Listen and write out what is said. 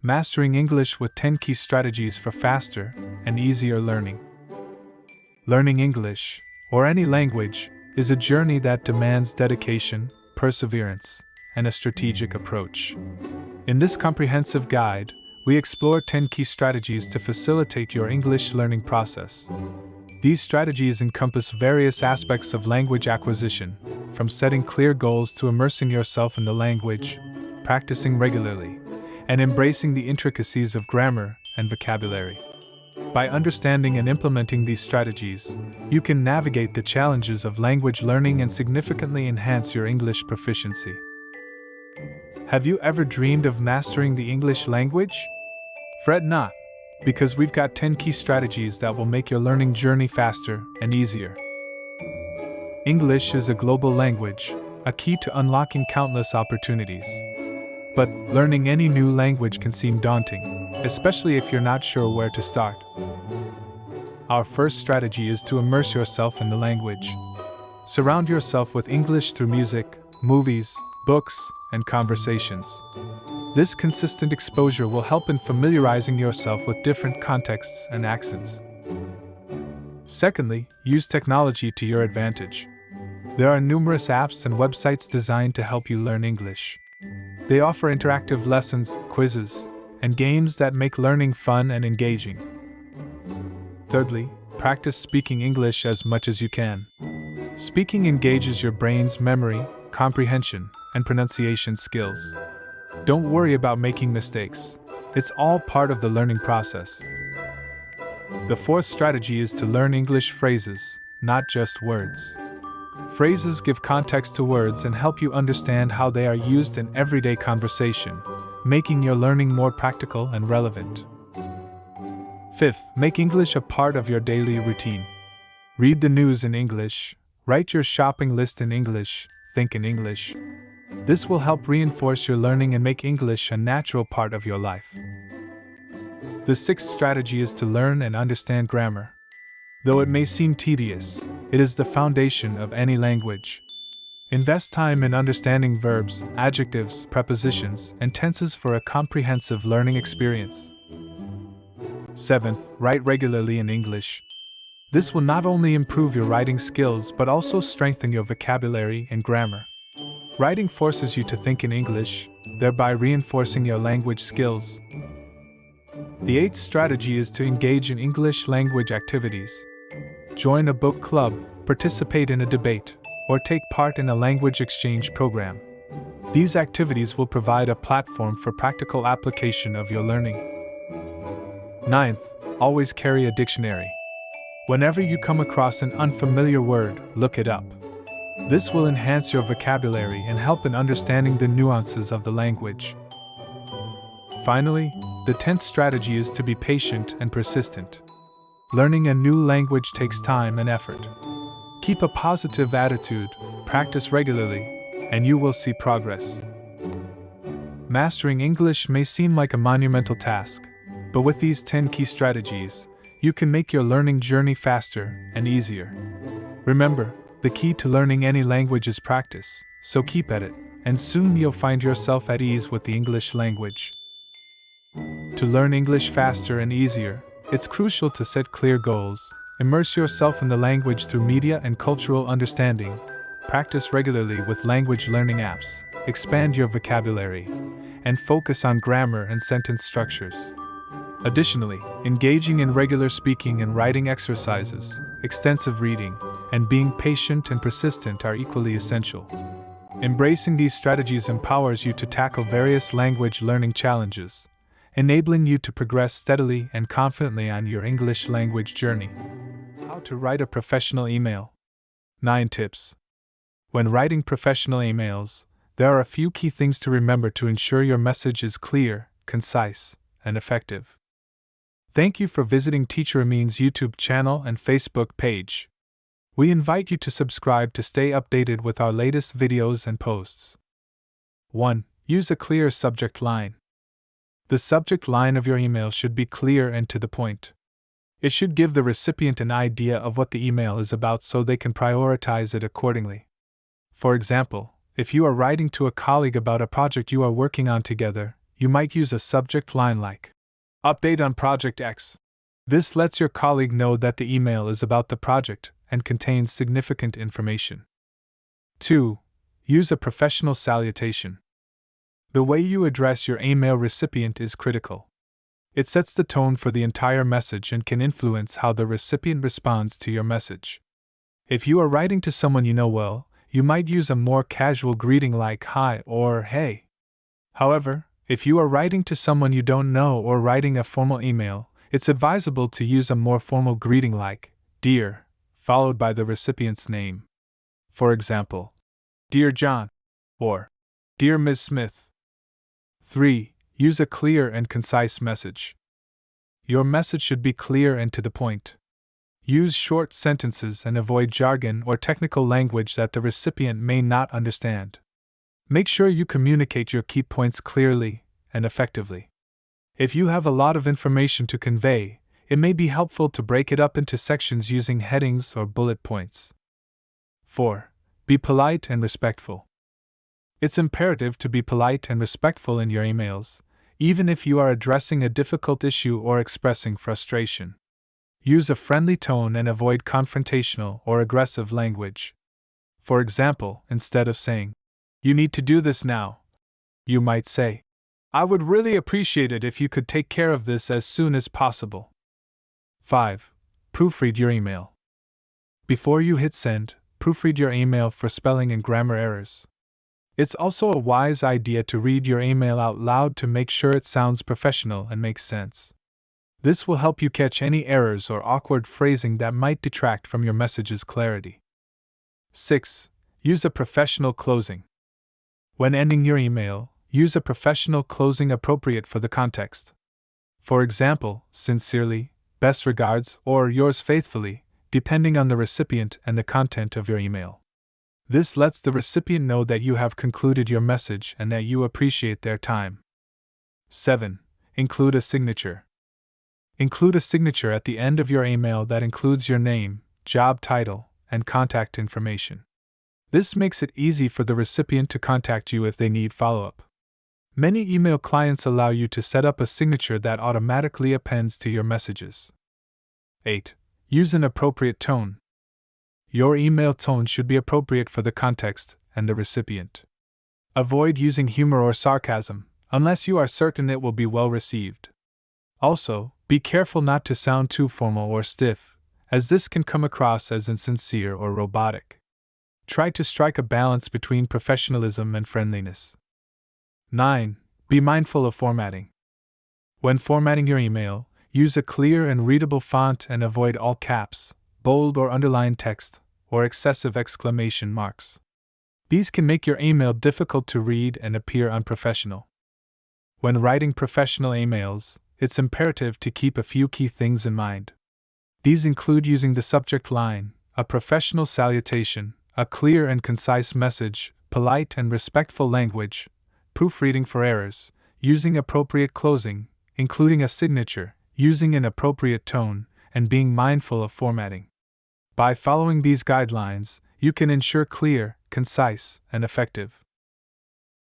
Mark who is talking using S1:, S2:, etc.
S1: Mastering English with 10 Key Strategies for Faster and Easier Learning. Learning English, or any language, is a journey that demands dedication, perseverance, and a strategic approach. In this comprehensive guide, we explore 10 key strategies to facilitate your English learning process. These strategies encompass various aspects of language acquisition, from setting clear goals to immersing yourself in the language, practicing regularly, and embracing the intricacies of grammar and vocabulary. By understanding and implementing these strategies, you can navigate the challenges of language learning and significantly enhance your English proficiency. Have you ever dreamed of mastering the English language? Fret not, because we've got 10 key strategies that will make your learning journey faster and easier. English is a global language, a key to unlocking countless opportunities. But learning any new language can seem daunting, especially if you're not sure where to start. Our first strategy is to immerse yourself in the language. Surround yourself with English through music, movies, books, and conversations. This consistent exposure will help in familiarizing yourself with different contexts and accents. Secondly, use technology to your advantage. There are numerous apps and websites designed to help you learn English. They offer interactive lessons, quizzes, and games that make learning fun and engaging. Thirdly, practice speaking English as much as you can. Speaking engages your brain's memory, comprehension, and pronunciation skills. Don't worry about making mistakes. It's all part of the learning process. The fourth strategy is to learn English phrases, not just words. Phrases give context to words and help you understand how they are used in everyday conversation, making your learning more practical and relevant. Fifth, make English a part of your daily routine. Read the news in English, write your shopping list in English, think in English. This will help reinforce your learning and make English a natural part of your life. The sixth strategy is to learn and understand grammar. Though it may seem tedious, it is the foundation of any language. Invest time in understanding verbs, adjectives, prepositions, and tenses for a comprehensive learning experience. Seventh, write regularly in English. This will not only improve your writing skills but also strengthen your vocabulary and grammar. Writing forces you to think in English, thereby reinforcing your language skills. The eighth strategy is to engage in English language activities. Join a book club, participate in a debate, or take part in a language exchange program. These activities will provide a platform for practical application of your learning. Ninth, always carry a dictionary. Whenever you come across an unfamiliar word, look it up. This will enhance your vocabulary and help in understanding the nuances of the language. Finally, the 10th strategy is to be patient and persistent. Learning a new language takes time and effort. Keep a positive attitude, practice regularly, and you will see progress. Mastering English may seem like a monumental task, but with these 10 key strategies, you can make your learning journey faster and easier. Remember, the key to learning any language is practice, so keep at it, and soon you'll find yourself at ease with the English language. To learn English faster and easier, it's crucial to set clear goals, immerse yourself in the language through media and cultural understanding, practice regularly with language learning apps, expand your vocabulary, and focus on grammar and sentence structures. Additionally, engaging in regular speaking and writing exercises, extensive reading, and being patient and persistent are equally essential. Embracing these strategies empowers you to tackle various language learning challenges, enabling you to progress steadily and confidently on your English language journey. How to write a professional email. 9 tips. When writing professional emails, there are a few key things to remember to ensure your message is clear, concise, and effective. Thank you for visiting Teacher Amin's YouTube channel and Facebook page. We invite you to subscribe to stay updated with our latest videos and posts. 1. Use a clear subject line. The subject line of your email should be clear and to the point. It should give the recipient an idea of what the email is about so they can prioritize it accordingly. For example, if you are writing to a colleague about a project you are working on together, you might use a subject line like, "Update on Project X." This lets your colleague know that the email is about the project and contains significant information. 2. Use a professional salutation. The way you address your email recipient is critical. It sets the tone for the entire message and can influence how the recipient responds to your message. If you are writing to someone you know well, you might use a more casual greeting like "Hi" or "Hey." However, if you are writing to someone you don't know or writing a formal email, it's advisable to use a more formal greeting like "Dear," followed by the recipient's name. For example, "Dear John," or "Dear Ms. Smith." 3. Use a clear and concise message. Your message should be clear and to the point. Use short sentences and avoid jargon or technical language that the recipient may not understand. Make sure you communicate your key points clearly and effectively. If you have a lot of information to convey, it may be helpful to break it up into sections using headings or bullet points. 4. Be polite and respectful. It's imperative to be polite and respectful in your emails, even if you are addressing a difficult issue or expressing frustration. Use a friendly tone and avoid confrontational or aggressive language. For example, instead of saying, "You need to do this now," you might say, "I would really appreciate it if you could take care of this as soon as possible." 5. Proofread your email. Before you hit send, proofread your email for spelling and grammar errors. It's also a wise idea to read your email out loud to make sure it sounds professional and makes sense. This will help you catch any errors or awkward phrasing that might detract from your message's clarity. 6. Use a professional closing. When ending your email, use a professional closing appropriate for the context. For example, "Sincerely," "Best regards," or "Yours faithfully," depending on the recipient and the content of your email. This lets the recipient know that you have concluded your message and that you appreciate their time. 7. Include a signature. Include a signature at the end of your email that includes your name, job title, and contact information. This makes it easy for the recipient to contact you if they need follow-up. Many email clients allow you to set up a signature that automatically appends to your messages. 8. Use an appropriate tone. Your email tone should be appropriate for the context and the recipient. Avoid using humor or sarcasm, unless you are certain it will be well received. Also, be careful not to sound too formal or stiff, as this can come across as insincere or robotic. Try to strike a balance between professionalism and friendliness. 9. Be mindful of formatting. When formatting your email, use a clear and readable font and avoid all caps, bold or underlined text, or excessive exclamation marks. These can make your email difficult to read and appear unprofessional. When writing professional emails, it's imperative to keep a few key things in mind. These include using the subject line, a professional salutation, a clear and concise message, polite and respectful language, proofreading for errors, using appropriate closing, including a signature, using an appropriate tone, and being mindful of formatting. By following these guidelines, you can ensure clear, concise, and effective